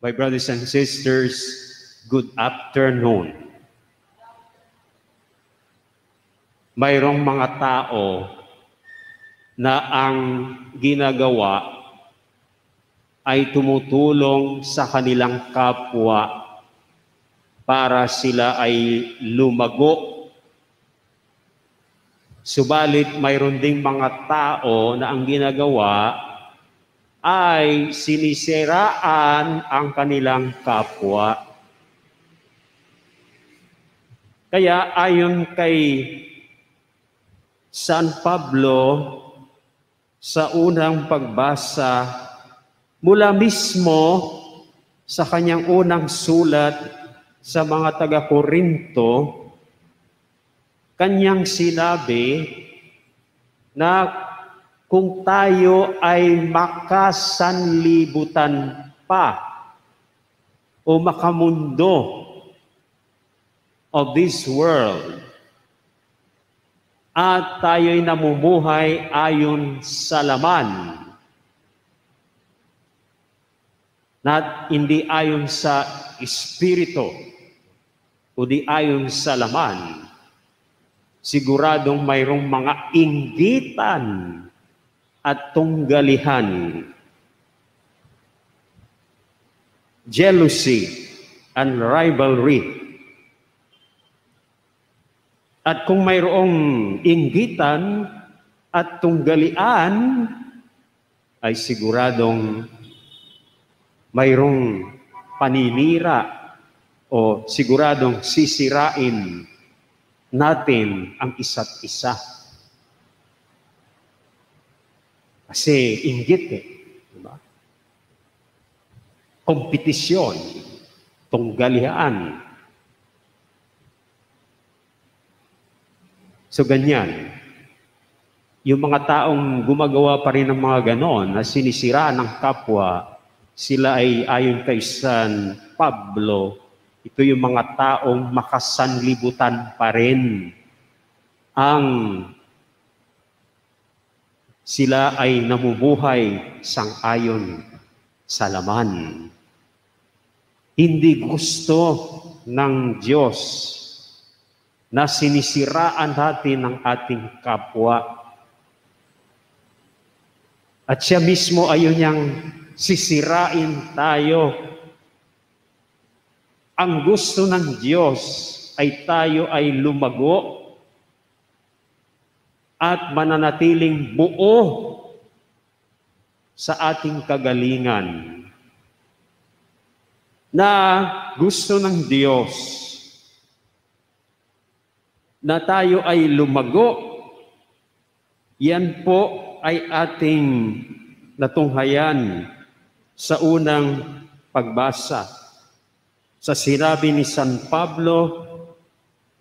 My brothers and sisters, good afternoon. Mayroong mga tao na ang ginagawa ay tumutulong sa kanilang kapwa para sila ay lumago. Subalit mayroon ding mga tao na ang ginagawa ay sinisiraan ang kanilang kapwa. Kaya ayon kay San Pablo sa unang pagbasa mula mismo sa kanyang unang sulat sa mga taga-Korinto, kanyang sinabi na kung tayo ay makasanlibutan pa o makamundo of this world at tayo'y namumuhay ayon sa laman, not hindi ayon sa espiritu o di ayon sa laman, siguradong mayroong mga inggitan at tunggalihan, jealousy and rivalry. At kung mayroong inggitan at tunggalian, ay siguradong mayroong paninira o siguradong sisirain natin ang isa't isa. Kasi inggit diba? Kompetisyon, tunggalian. So ganyan, yung mga taong gumagawa pa rin ng mga ganon na sinisiraan ng kapwa, sila ay ayon kay San Pablo, ito yung mga taong makasanlibutan pa rin ang sila ay namumuhay sang-ayon sa laman. Hindi gusto ng Diyos na sinisiraan natin ang ating kapwa. At siya mismo ayaw niyang sisirain tayo. Ang gusto ng Diyos ay tayo ay lumago at mananatiling buo sa ating kagalingan. Na gusto ng Diyos na tayo ay lumago, yan po ay ating natunghayan sa unang pagbasa. Sa sinabi ni San Pablo,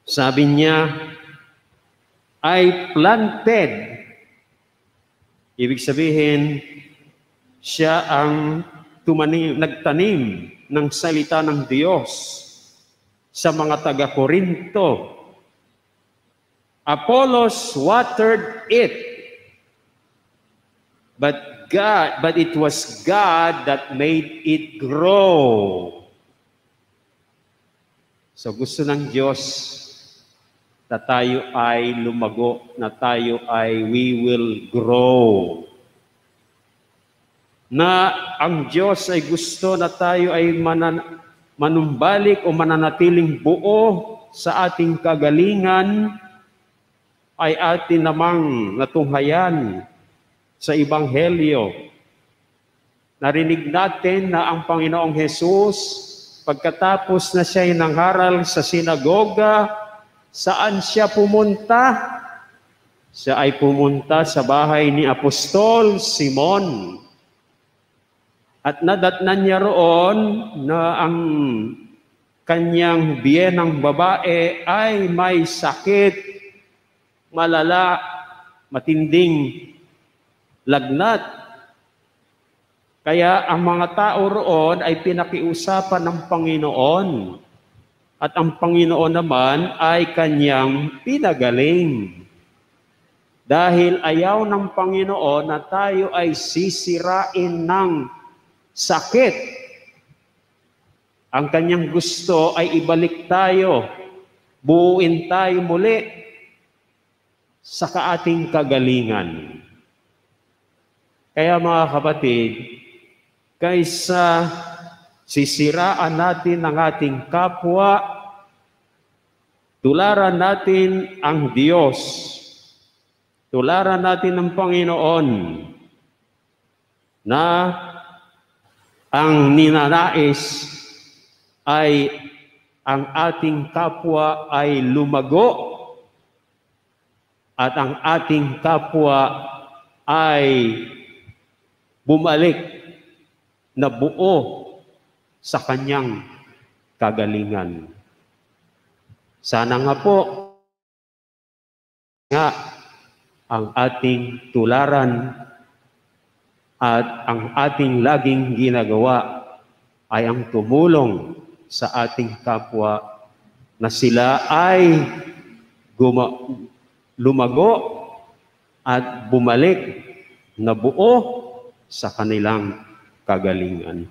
sabi niya, ay planted. Ibig sabihin, siya ang nagtanim ng salita ng Diyos sa mga taga-Korinto. Apollos watered it, but it was God that made it grow. So gusto ng Diyos na tayo ay lumago, na tayo ay we will grow. Na ang Diyos ay gusto na tayo ay manumbalik o mananatiling buo sa ating kagalingan, ay atin namang natunghayan sa Ebanghelyo. Narinig natin na ang Panginoong Hesus, pagkatapos na siya'y nangharal sa sinagoga, saan siya pumunta? Siya ay pumunta sa bahay ni Apostol Simon. At nadatnan niya roon na ang kanyang biyenang babae ay may sakit, malala, matinding lagnat. Kaya ang mga tao roon ay pinakiusapan ng Panginoon. At ang Panginoon naman ay kanyang pinagaling. Dahil ayaw ng Panginoon na tayo ay sisirain ng sakit. Ang kanyang gusto ay ibalik tayo, buuin tayo muli sa ating kagalingan. Kaya mga kapatid, kaysa sisiraan natin ang ating kapwa, tularan natin ang Diyos. Tularan natin ang Panginoon na ang ninanais ay ang ating kapwa ay lumago at ang ating kapwa ay bumalik na buo sa kanyang kagalingan. Sana nga po nga ang ating tularan at ang ating laging ginagawa ay ang tumulong sa ating kapwa na sila ay lumago at bumalik na buo sa kanilang kagalingan.